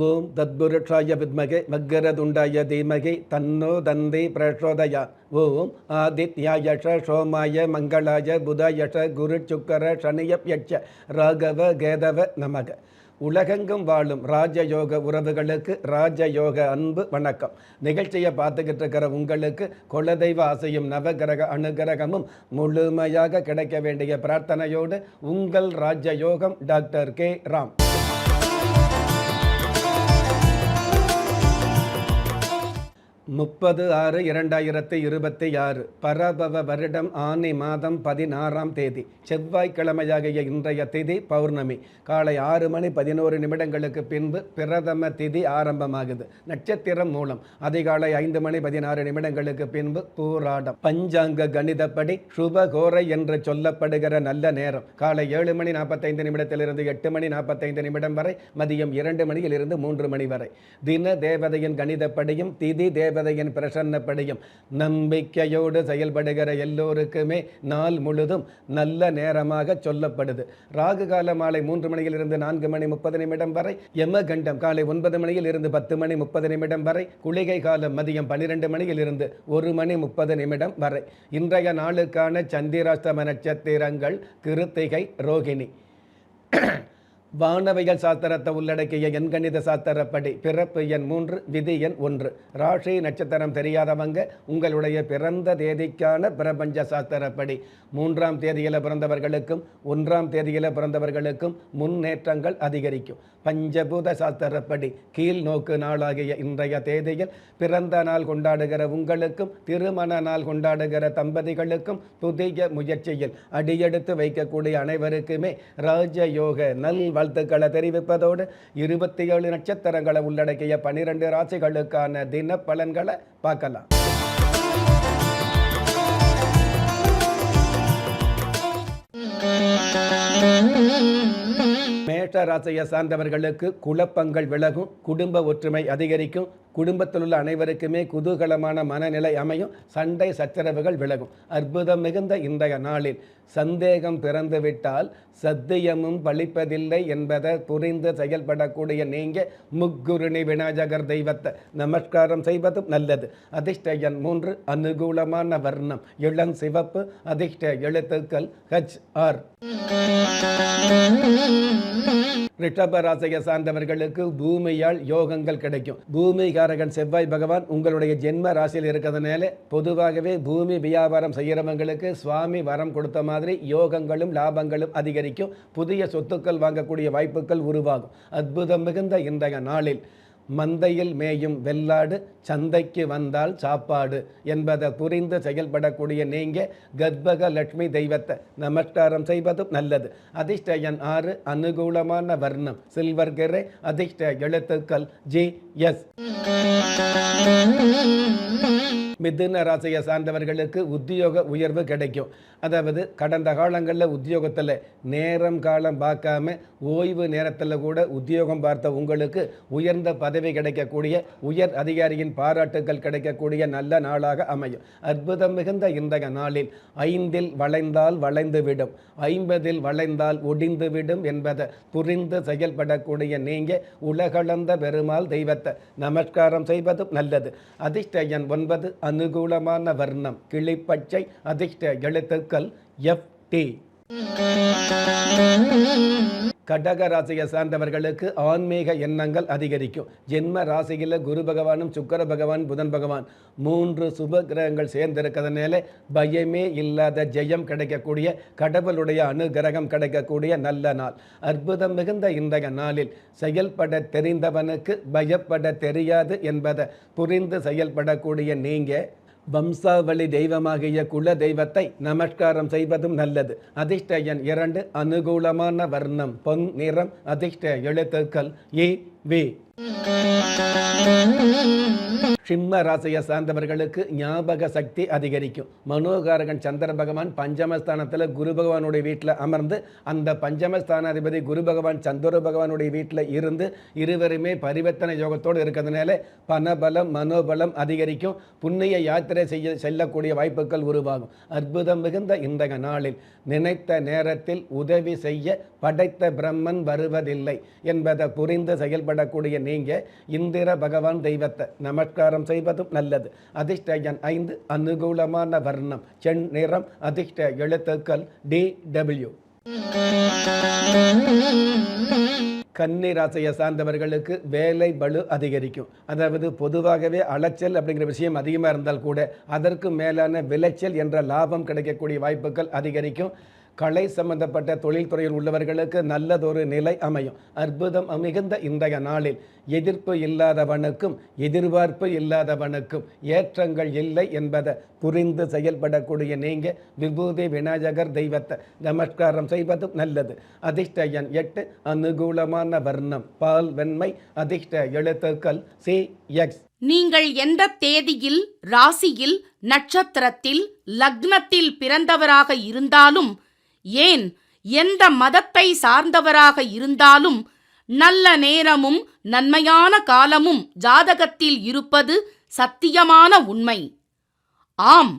ஓம் தத்புருஷாய வித்மகே வக்கரதுண்டாய தீமகி தன்னோ தந்தி பிரச்சோதயா. ஓம் ஆதித்யாயஷ சோமாய மங்களாய புதாயஷ குரு சுக்கர சனியப்யட்ச ராகவ கேதவ நமக. உலகெங்கும் வாழும் ராஜயோக உறவுகளுக்கு ராஜயோக அன்பு வணக்கம். நிகழ்ச்சியை பார்த்துக்கிட்டு இருக்கிற உங்களுக்கு குலதெய்வ ஆசையும் நவகிரக அனுகிரகமும் முழுமையாக கிடைக்க வேண்டிய பிரார்த்தனையோடு உங்கள் ராஜயோகம் டாக்டர் கே ராம். 30/6/2026 பரபவ வருடம் ஆனி மாதம் 16ஆம் தேதி செவ்வாய்க்கிழமையாகிய இன்றைய திதி பௌர்ணமி. காலை 6:11 பின்பு பிரதம திதி ஆரம்பமாகுது. நட்சத்திரம் மூலம் அதிகாலை 5:16 பின்பு பூராடம். பஞ்சாங்க கணிதப்படி சுபகோரை என்று சொல்லப்படுகிற நல்ல நேரம் காலை 7:45 8:45 வரை, மதியம் 2 3 வரை. தின தேவதையின் கணிதப்படியும் திதி தேவதையின் பிரசன்னப்படியும் நம்பிக்கையோடு செயல்படுகிற எல்லோருக்குமே நாள் முழுதும் நல்ல நேரமாக சொல்லப்படுது. ராகு கால மாலை 3:4:30 வரை, யமகண்டம் காலை 9 10:30 வரை, குளிகை காலம் மதியம் 12 1:30 வரை. இன்றைய நாளுக்கான சந்திராஷ்டம நட்சத்திரங்கள் கிருத்திகை, ரோகிணி. வானவியல் சாஸ்திரத்தை உள்ளடக்கிய எண்கணித சாஸ்திரப்படி பிறப்பு எண் 3, விதி எண் 1. ராசி நட்சத்திரம் தெரியாதவங்க உங்களுடைய பிறந்த தேதிக்கான பிரபஞ்ச சாஸ்திரப்படி 3ஆம் தேதியில் பிறந்தவர்களுக்கும் 1ஆம் தேதியில் பிறந்தவர்களுக்கும் முன்னேற்றங்கள் அதிகரிக்கும். பஞ்சபூத சாஸ்திரப்படி கீழ் நோக்கு நாளாகிய இன்றைய தேதியில் பிறந்த நாள் கொண்டாடுகிற உங்களுக்கும் திருமண நாள் கொண்டாடுகிற தம்பதிகளுக்கும் புதிய முயற்சியில் அடியெடுத்து வைக்கக்கூடிய அனைவருக்குமே ராஜயோக நல் வாழ்த்துக்களை தெரிவிப்பதோடு 27 நட்சத்திரங்களை உள்ளடக்கிய 12 ராசிகளுக்கான தின பலன்களை பார்க்கலாம். மேஷ ராசியை சார்ந்தவர்களுக்கு குழப்பங்கள் விலகும், குடும்ப ஒற்றுமை அதிகரிக்கும், குடும்பத்தில் உள்ள அனைவருக்குமே குதூகலமான மனநிலை அமையும், சண்டை சச்சரவுகள் விலகும். அற்புதம் மிகுந்த இன்றைய நாளில் சந்தேகம் பிறந்துவிட்டால் சத்தியமும் பலிப்பதில்லை என்பதை புரிந்து செயல்படக்கூடிய நீங்க முக்குருணி விநாயகர் தெய்வத்தை நமஸ்காரம் செய்வதும் நல்லது. அதிர்ஷ்ட எண் 3, அனுகூலமான வர்ணம் இளம் சிவப்பு, அதிர்ஷ்ட எழுத்துக்கள் HR. ரிஷபராசியை சார்ந்தவர்களுக்கு பூமியால் யோகங்கள் கிடைக்கும். பூமிகாரகன் செவ்வாய் பகவான் உங்களுடைய ஜென்ம ராசியில் இருக்கிறதுனால பொதுவாகவே பூமி வியாபாரம் செய்கிறவங்களுக்கு சுவாமி வரம் கொடுத்த மாதிரி யோகங்களும் லாபங்களும் அதிகரிக்கும். புதிய சொத்துக்கள் வாங்கக்கூடிய வாய்ப்புகள் உருவாகும். அற்புதம் மிகுந்த இன்றைய நாளில் மந்தையில் மேயும் வெள்ளாடு சந்தைக்கு வந்தால் சாப்பாடு என்பதை புரிந்து செயல்படக்கூடிய நீங்க கர்ப்பக லட்சுமி தெய்வத்தை நமஸ்காரம் செய்வதும் நல்லது. அதிர்ஷ்ட எண் 6, அனுகூலமான வர்ணம் சில்வர் கிரே, அதிர்ஷ்ட எழுத்துக்கள் GS. மிதுன ராசியை சார்ந்தவர்களுக்கு உத்தியோக உயர்வு கிடைக்கும். அதாவது கடந்த காலங்களில் உத்தியோகத்தில் நேரம் காலம் பார்க்காம ஓய்வு நேரத்தில் கூட உத்தியோகம் பார்த்த உங்களுக்கு உயர்ந்த பதவி கிடைக்கக்கூடிய, உயர் அதிகாரியின் பாராட்டுகள் கிடைக்கக்கூடிய நல்ல நாளாக அமையும். அற்புதம் மிகுந்த இன்றைய நாளில் 5இல் வளைந்தால் வளைந்துவிடும், 50இல் வளைந்தால் ஒடிந்துவிடும் என்பதை புரிந்து செயல்படக்கூடிய நீங்க உலகளந்த பெருமாள் தெய்வத்தை நமஸ்காரம் செய்வதும் நல்லது. அதிர்ஷ்ட எண் 9, அனுகூலமான வர்ணம் கிளிப்பச்சை, அதிர்ஷ்ட எழுத்துக்கள் FT. கடக ராசியை சார்ந்தவர்களுக்கு ஆன்மீக எண்ணங்கள் அதிகரிக்கும். ஜென்ம ராசியில் குரு பகவானும் சுக்கர பகவான் புதன் பகவான் 3 சுப கிரகங்கள் சேர்ந்திருக்கிறதுனால பயமே இல்லாத ஜெயம் கிடைக்கக்கூடிய, கடவுளுடைய அனுகிரகம் கிடைக்கக்கூடிய நல்ல நாள். அற்புதம் மிகுந்த இன்றைய நாளில் செயல்பட தெரிந்தவனுக்கு பயப்பட தெரியாது என்பதை புரிந்து செயல்படக்கூடிய நீங்க வம்சாவளி தெய்வமாகிய குல தெய்வத்தை நமஸ்காரம் செய்வதும் நல்லது. அதிர்ஷ்ட எண் 2, அனுகூலமான வர்ணம் பொன் நிறம், அதிர்ஷ்ட எழுத்துக்கள் EV. சிம்ம ராசியை சார்ந்தவர்களுக்கு ஞாபக சக்தி அதிகரிக்கும். மனோகாரகன் சந்திர பகவான் பஞ்சமஸ்தானத்தில் குரு பகவானுடைய வீட்டில் அமர்ந்து அந்த பஞ்சமஸ்தானாதிபதி குரு பகவான் சந்திர பகவானுடைய வீட்டில் இருந்து இருவருமே பரிவர்த்தனை யோகத்தோடு இருக்கிறதுனால பணபலம் மனோபலம் அதிகரிக்கும். புண்ணிய யாத்திரை செல்லக்கூடிய வாய்ப்புகள் உருவாகும். அற்புதம் மிகுந்த இன்றைய நாளில் நினைத்த நேரத்தில் உதவி செய்ய படைத்த பிரம்மன் வருவதில்லை என்பதை புரிந்து செயல்பட செயல்படக்கூடிய நீங்கள் இந்திர பகவான் தெய்வத்தை நமஸ்காரம் செய்வதும் நல்லது. அதிர்ஷ்ட எண் 5, அனுகூலமான வர்ணம் செந்நிறம், அதிர்ஷ்ட எழுத்துக்கள் DW. கன்னி ராசியை சார்ந்தவர்களுக்கு வேலை பளு அதிகரிக்கும். அதாவது பொதுவாகவே அலைச்சல் அப்படிங்கிற விஷயம் அதிகமாக இருந்தால் கூட அதற்கு மேலான விளைச்சல் என்ற லாபம் கிடைக்கக்கூடிய வாய்ப்புகள் அதிகரிக்கும். கலை சம்பந்தப்பட்ட தொழில்துறையில் உள்ளவர்களுக்கு நல்லதொரு நிலை அமையும். அற்புதம் மிகுந்த இன்றைய நாளில் எதிர்ப்பு இல்லாதவனுக்கும் எதிர்பார்ப்பு இல்லாதவனுக்கும் ஏற்றங்கள் இல்லை என்பதை புரிந்து செயல்படக்கூடிய நீங்கள் விபூதி விநாயகர் தெய்வத்தை நமஸ்காரம் செய்வதும் நல்லது. அதிர்ஷ்ட எண் 8, அனுகூலமான வர்ணம் பால் வெண்மை, அதிர்ஷ்ட எழுத்துக்கள் CX. நீங்கள் எந்த தேதியில், ராசியில், நட்சத்திரத்தில், லக்னத்தில் பிறந்தவராக இருந்தாலும், ஏன் எந்த மதத்தை சார்ந்தவராக இருந்தாலும் நல்ல நேரமும் நன்மையான காலமும் ஜாதகத்தில் இருப்பது சத்தியமான உண்மை. ஆம்,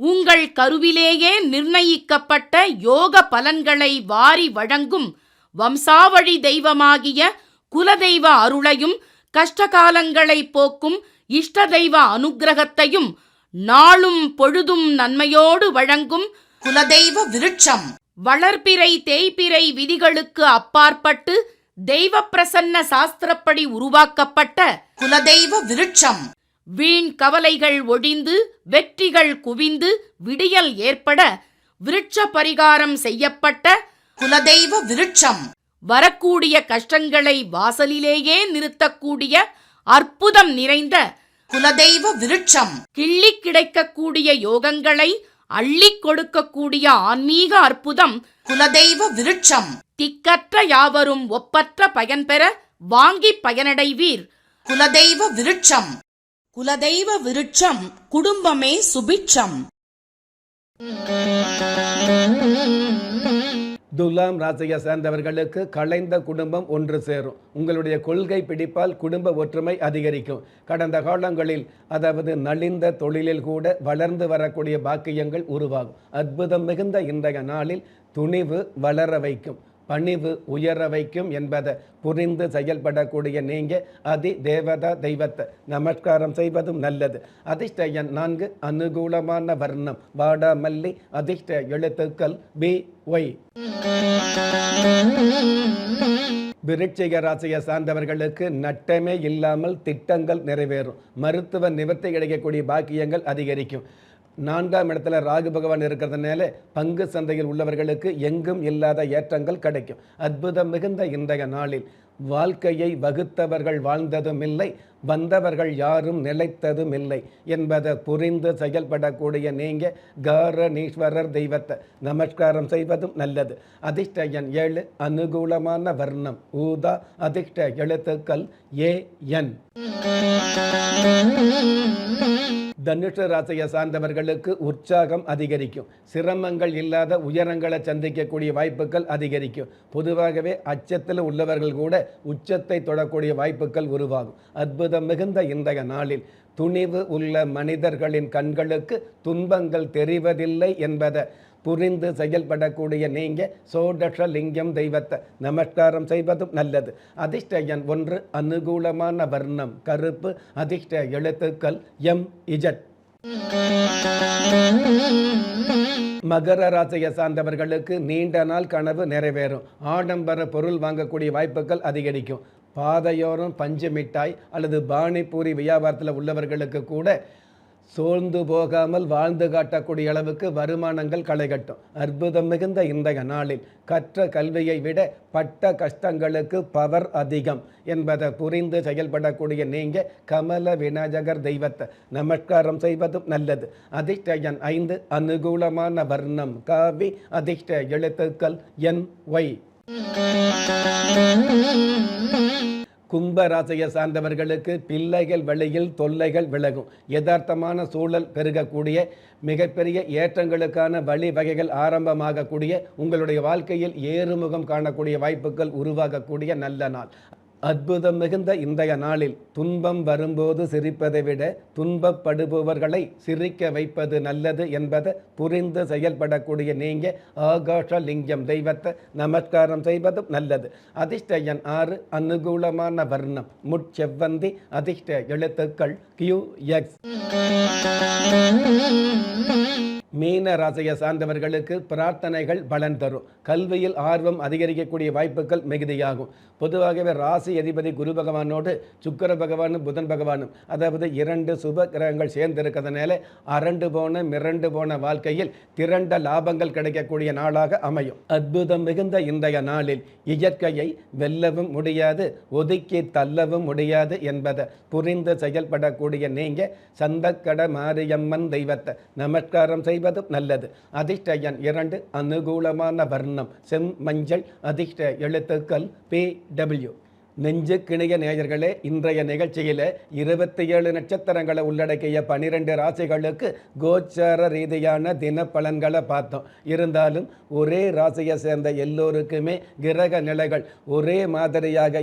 உங்கள் கருவிலேயே நிர்ணயிக்கப்பட்ட யோக பலன்களை வாரி வழங்கும் வம்சாவழி தெய்வமாகிய குலதெய்வ அருளையும் கஷ்டகாலங்களை போக்கும் இஷ்ட தெய்வ அனுக்கிரகத்தையும் நாளும் பொழுதும் நன்மையோடு வழங்கும் குலதெய்வ விருட்சம். வளர்பிறை தேய்பிறை விதிகளுக்கு அப்பாற்பட்டு தெய்வ பிரசன்ன சாஸ்திரப்படி உருவாக்கப்பட்ட குலதெய்வ விருட்சம். வீண் கவலைகள் ஒழிந்து வெற்றிகள் குவிந்து விடியல் ஏற்பட விருட்ச பரிகாரம் செய்யப்பட்ட குலதெய்வ விருட்சம். வரக்கூடிய கஷ்டங்களை வாசலிலேயே நிறுத்தக்கூடிய அற்புதம் நிறைந்த குலதெய்வ விருட்சம். கிள்ளி கிடைக்கக்கூடிய யோகங்களை அள்ளி கொடுக்கக்கூடிய ஆன்மீக அற்புதம் குலதெய்வ விருட்சம். திக்கற்ற யாவரும் ஒப்பற்ற பயன்பெற வாங்கி பயனடைவீர். குலதெய்வ விருட்சம். குலதெய்வ விருட்சம் குடும்பமே சுபிட்சம். துலாம் ராசியை சேர்ந்தவர்களுக்கு கலைந்த குடும்பம் ஒன்று சேரும். உங்களுடைய கொள்கை பிடிப்பால் குடும்ப ஒற்றுமை அதிகரிக்கும். கடந்த காலங்களில் அதாவது நலிந்த தொழிலில் கூட வளர்ந்து வரக்கூடிய பாக்கியங்கள் உருவாகும். அற்புதம் மிகுந்த இன்றைய நாளில் துணிவு வளர வைக்கும், பணிவு உயர வைக்கும் என்பதை புரிந்து செயல்படக்கூடிய நீங்கள் அதி தேவதா தெய்வத்தை நமஸ்காரம் செய்வதும் நல்லது. அதிர்ஷ்ட எண் 4, அனுகூலமான வர்ணம் வாடாமல்லி, அதிர்ஷ்ட எழுத்துக்கள் BY. விருச்சிக ராசியை சார்ந்தவர்களுக்கு நட்டமே இல்லாமல் திட்டங்கள் நிறைவேறும். மருத்துவ நிவர்த்தி கிடைக்கக்கூடிய பாக்கியங்கள் அதிகரிக்கும். 4ஆம் இடத்துல ராகு பகவான் இருக்கிறதுனால பங்கு சந்தையில் உள்ளவர்களுக்கு எங்கும் இல்லாத ஏற்றங்கள் கிடைக்கும். அற்புதம் மிகுந்த இன்றைய நாளில் வாழ்க்கையை வகுத்தவர்கள் வாழ்ந்ததும் இல்லை, வந்தவர்கள் யாரும் நிலைத்ததும் இல்லை என்பதை புரிந்து செயல்படக்கூடிய நீங்கள் காரணீஸ்வரர் தெய்வத்தை நமஸ்காரம் செய்வதும் நல்லது. அதிர்ஷ்ட எண் 7, அனுகூலமான வர்ணம் ஊதா, அதிர்ஷ்ட எழுத்துக்கள் AN. தனுஷ ராசியை சார்ந்தவர்களுக்கு உற்சாகம் அதிகரிக்கும். சிரமங்கள் இல்லாத உயரங்களை சந்திக்கக்கூடிய வாய்ப்புகள் அதிகரிக்கும். பொதுவாகவே அச்சத்தில் உள்ளவர்கள் கூட உச்சத்தை தொடக்கூடிய வாய்ப்புகள் உருவாகும். அற்புதம் மிகுந்த இன்றைய நாளில் துணிவு உள்ள மனிதர்களின் கண்களுக்கு துன்பங்கள் தெரிவதில்லை என்பதை புரிந்து செயல்படக்கூடிய நீங்கள் சோடஷ லிங்கம் தெய்வத்தை நமஸ்காரம் செய்வதும் நல்லது. அதிர்ஷ்ட எண் 1, அனுகூலமான வர்ணம் கருப்பு, அதிர்ஷ்ட எழுத்துக்கள் MZ. மகர ராசியை சார்ந்தவர்களுக்கு நீண்ட நாள் கனவு நிறைவேறும். ஆடம்பர பொருள் வாங்கக்கூடிய வாய்ப்புகள் அதிகரிக்கும். பாதையோரம் பஞ்சு மிட்டாய் அல்லது பானிபூரி வியாபாரத்தில் உள்ளவர்களுக்கு கூட சோர்ந்து போகாமல் வாழ்ந்து காட்டக்கூடிய அளவுக்கு வருமானங்கள் களைகட்டும். அற்புதம் மிகுந்த இன்றைய நாளில் கற்ற கல்வியை விட பட்ட கஷ்டங்களுக்கு பவர் அதிகம் என்பதை புரிந்து செயல்படக்கூடிய நீங்கள் கமல விநாயகர் தெய்வத்தை நமஸ்காரம் செய்வதும் நல்லது. அதிர்ஷ்ட எண் 5, அனுகூலமான வர்ணம் காவி, அதிர்ஷ்ட எழுத்துக்கள் NY. கும்பராசியை சார்ந்தவர்களுக்கு பிள்ளைகள் வழியில் தொல்லைகள் விலகும். யதார்த்தமான சூழல் பெருகக்கூடிய மிகப்பெரிய ஏற்றங்களுக்கான வழிவகைகள் ஆரம்பமாகக்கூடிய உங்களுடைய வாழ்க்கையில் ஏறுமுகம் காணக்கூடிய வாய்ப்புகள் உருவாகக்கூடிய நல்ல நாள். அற்புதம் மிகுந்த இன்றைய நாளில் துன்பம் வரும்போது சிரிப்பதை விட துன்பப்படுபவர்களை சிரிக்க வைப்பது நல்லது என்பதை புரிந்து செயல்படக்கூடிய நீங்க ஆகாஷ லிங்கம் தெய்வத்தை நமஸ்காரம் செய்வதும் நல்லது. அதிர்ஷ்ட எண் 6, அனுகூலமான வர்ணம் முட்செவ்வந்தி. அதிர்ஷ்ட எழுத்துக்கள் QX. மீன ராசியை சார்ந்தவர்களுக்கு பிரார்த்தனைகள் பலன் தரும். கல்வியில் ஆர்வம் அதிகரிக்கக்கூடிய வாய்ப்புகள் மிகுதியாகும். பொதுவாகவே ராசி அதிபதி குரு பகவானோடு சுக்கிர பகவானும் புதன் பகவானும், அதாவது 2 சுப கிரகங்கள் சேர்ந்திருக்கிறதுனால அரண்டு போன மிரண்டு போன வாழ்க்கையில் திரண்ட லாபங்கள் கிடைக்கக்கூடிய நாளாக அமையும். அற்புதம் மிகுந்த இன்றைய நாளில் இயற்கையை வெல்லவும் முடியாது, ஒதுக்கி தள்ளவும் முடியாது என்பதை புரிந்து செயல்படக்கூடிய நீங்க சந்தக்கட மாரியம்மன் தெய்வத்தை நமஸ்காரம் செய்வதும் நல்லது. அதிர்ஷ்ட எண் 2, அனுகூலமான வர்ணம் செம்மஞ்சள். அதிர்ஷ்ட எழுத்துக்கள் PW. நெஞ்சுக்கிணைய நேயர்களே, இன்றைய நிகழ்ச்சியில் 27 நட்சத்திரங்களை உள்ளடக்கிய 12 ராசிகளுக்கு கோச்சார ரீதியான தின பலன்களை பார்த்தோம். இருந்தாலும் ஒரே ராசியை சேர்ந்த எல்லோருக்குமே கிரக நிலைகள் ஒரே மாதிரியாக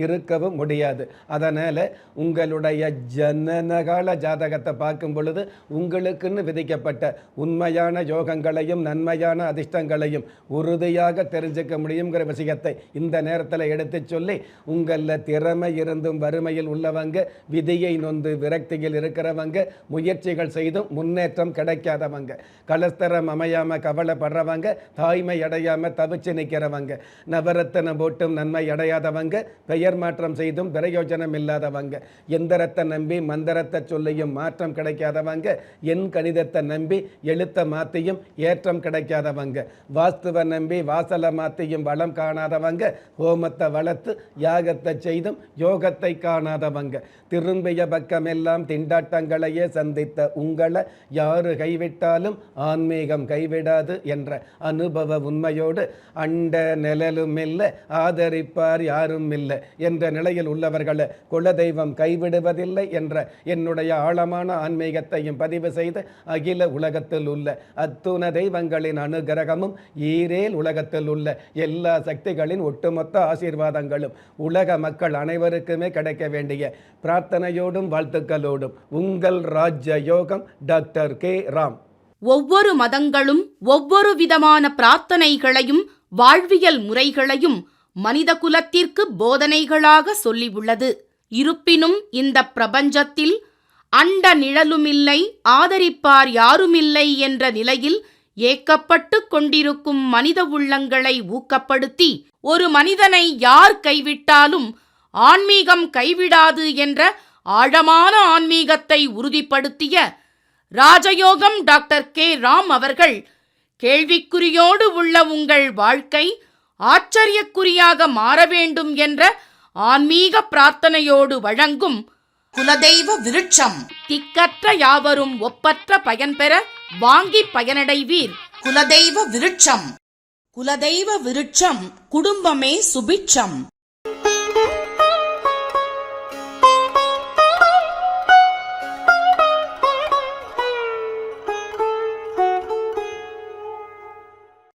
இருக்கவும் முடியாது. அதனால் உங்களுடைய ஜனனகால ஜாதகத்தை பார்க்கும் பொழுது உங்களுக்குன்னு விதிக்கப்பட்ட உண்மையான யோகங்களையும் நன்மையான அதிர்ஷ்டங்களையும் உறுதியாக தெரிஞ்சுக்க முடியுங்கிற விஷயத்தை இந்த நேரத்தில் எடுத்து சொல்லி, உங்களில் திறமை இருந்தும் வறுமையில் உள்ளவங்க, விதியை நொந்து விரக்தியில் இருக்கிறவங்க, முயற்சிகள் செய்தும் முன்னேற்றம் கிடைக்காதவங்க, கலஸ்தரம் அமையாம கவலைப்படுறவங்க, தாய்மை அடையாம தவிச்சு நிற்கிறவங்க, நவரத்தனம் போட்டும் நன்மை அடையாதவங்க, பெயர் மாற்றம் செய்தும் பிரயோஜனம் இல்லாதவங்க, எந்திரத்தை நம்பி மந்திரத்தை சொல்லியும் மாற்றம் கிடைக்காதவங்க, என் கணிதத்தை நம்பி எழுத்தை மாற்றியும் ஏற்றம் கிடைக்காதவங்க, வாஸ்துவை நம்பி வாசலை மாற்றியும் வளம் காணாதவங்க, ஹோமத்தை வளர்த்து யாகத்தை செய்தும் யோகத்தை காணாதவங்க, திரும்பிய பக்கமெல்லாம் திண்டாட்டங்களையே சந்தித்த உங்களை யாரு கைவிட்டாலும் ஆன்மீகம் கைவிடாது என்ற அனுபவ உண்மையோடு அண்ட நிழலும் இல்லை, ஆதரிப்பார் யாரும் இல்லை என்ற நிலையில் உள்ளவர்களை குலதெய்வம் கைவிடுவதில்லை என்ற என்னுடைய ஆழமான ஆன்மீகத்தையும் பதிவு செய்து அகில உலகத்தில் உள்ள அத்துண தெய்வங்களின் அனுகிரகமும் ஈரேல் உலகத்தில் உள்ள எல்லா சக்திகளின் ஒட்டுமொத்த ஆசீர்வாதங்களும் உலக மக்கள் அனைவருக்குமே கிடைக்க வேண்டிய பிரார்த்தனையோடும் வாழ்த்துக்களோடும் உங்கள் ராஜ்ய யோகம் டாக்டர் K. ராம். ஒவ்வொரு மதங்களும் ஒவ்வொரு விதமான பிரார்த்தனைகளையும் வாழ்வியல் முறைகளையும் மனித குலத்திற்கு போதனைகளாக சொல்லியுள்ளது. இருப்பினும் இந்த பிரபஞ்சத்தில் அண்ட நிழலுமில்லை, ஆதரிப்பார் யாருமில்லை என்ற நிலையில் ஏக்கப்பட்டு கொண்டிருக்கும் மனித உள்ளங்களை ஊக்கப்படுத்தி, ஒரு மனிதனை யார் கைவிட்டாலும் ஆன்மீகம் கைவிடாது என்ற ஆழமான ஆன்மீகத்தை உறுதிப்படுத்திய ராஜயோகம் டாக்டர் K. ராம் அவர்கள், கேள்விக்குறியோடு உள்ள உங்கள் வாழ்க்கை ஆச்சரியக்குறியாக மாற வேண்டும் என்ற ஆன்மீக பிரார்த்தனையோடு வழங்கும் குலதெய்வ விருட்சம். திக்கற்ற யாவரும் ஒப்பற்ற பயன்பெற வாங்கி பயனடைவீர். குலதெய்வ விருட்சம். குலதெய்வ விருட்சம் குடும்பமே சுபிட்சம்.